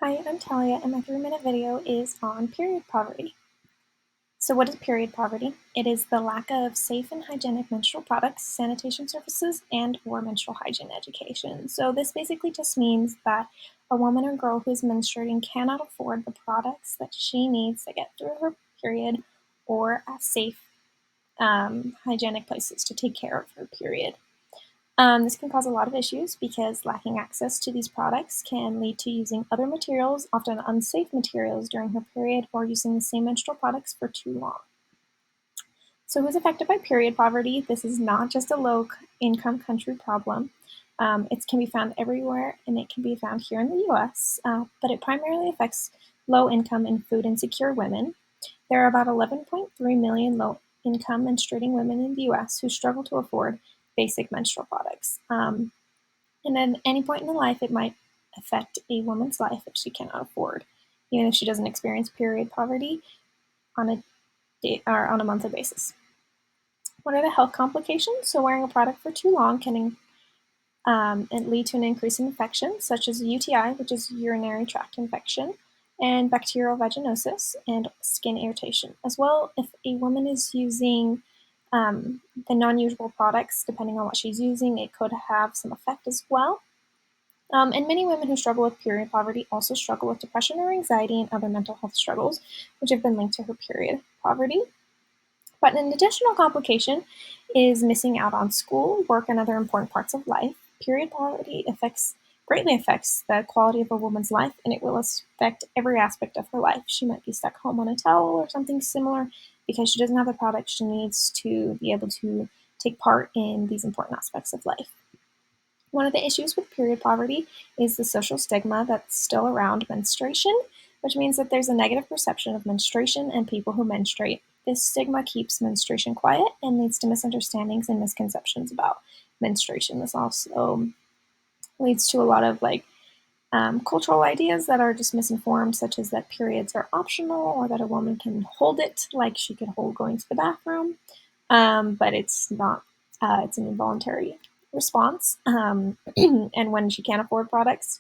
Hi, I'm Talia, and my 3-minute video is on period poverty. So what is period poverty? It is the lack of safe and hygienic menstrual products, sanitation services, and or menstrual hygiene education. So this basically just means that a woman or girl who is menstruating cannot afford the products that she needs to get through her period or safe, hygienic places to take care of her period. This can cause a lot of issues because lacking access to these products can lead to using other materials, often unsafe materials, during her period or using the same menstrual products for too long. So who's affected by period poverty? This is not just a low-income country problem. It can be found everywhere, and it can be found here in the US, but it primarily affects low-income and food-insecure women. There are about 11.3 million low-income menstruating women in the US who struggle to afford basic menstrual products. And at any point in life, it might affect a woman's life if she cannot afford, even if she doesn't experience period poverty on a day or on a monthly basis. What are the health complications? So wearing a product for too long can lead to an increase in infections, such as UTI, which is urinary tract infection, and bacterial vaginosis and skin irritation. As well, if a woman is using the non-usual products, depending on what she's using, it could have some effect as well. And many women who struggle with period poverty also struggle with depression or anxiety and other mental health struggles, which have been linked to her period poverty. But an additional complication is missing out on school, work, and other important parts of life. Period poverty greatly affects the quality of a woman's life, and it will affect every aspect of her life. She might be stuck home on a towel or something similar because she doesn't have the products she needs to be able to take part in these important aspects of life. One of the issues with period poverty is the social stigma that's still around menstruation, which means that there's a negative perception of menstruation and people who menstruate. This stigma keeps menstruation quiet and leads to misunderstandings and misconceptions about menstruation. This also leads to a lot of cultural ideas that are just misinformed, such as that periods are optional or that a woman can hold it like she could hold going to the bathroom, but it's not. It's an involuntary response, and when she can't afford products,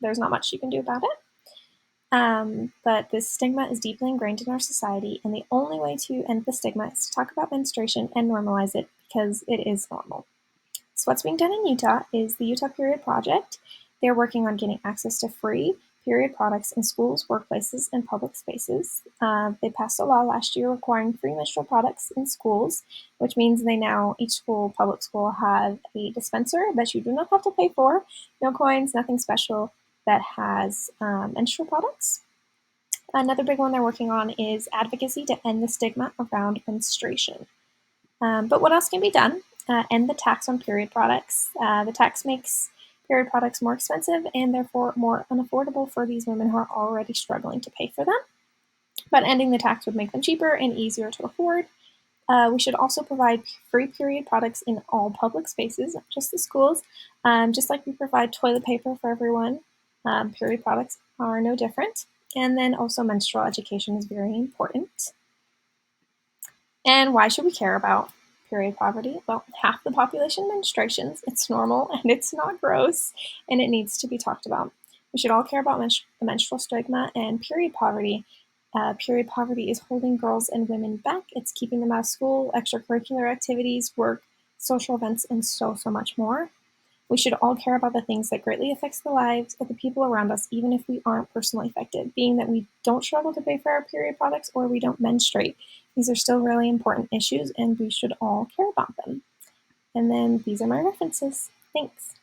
there's not much she can do about it. But this stigma is deeply ingrained in our society, and the only way to end the stigma is to talk about menstruation and normalize it because it is normal. So what's being done in Utah is the Utah Period Project. They're working on getting access to free period products in schools, workplaces, and public spaces. They passed a law last year requiring free menstrual products in schools, which means each school, public school, have a dispenser that you do not have to pay for, no coins, nothing special, that has menstrual products. Another big one they're working on is advocacy to end the stigma around menstruation. But what else can be done? End the tax on period products. The tax makes period products more expensive and therefore more unaffordable for these women who are already struggling to pay for them. But ending the tax would make them cheaper and easier to afford. We should also provide free period products in all public spaces, not just the schools. Just like we provide toilet paper for everyone, period products are no different. And then also menstrual education is very important. And why should we care about period poverty? Well, half the population menstruations. It's normal and it's not gross, and it needs to be talked about. We should all care about the menstrual stigma and period poverty. Period poverty is holding girls and women back. It's keeping them out of school, extracurricular activities, work, social events, and so much more. We should all care about the things that greatly affects the lives of the people around us, even if we aren't personally affected, being that we don't struggle to pay for our period products or we don't menstruate. These are still really important issues, and we should all care about them. And then these are my references. Thanks.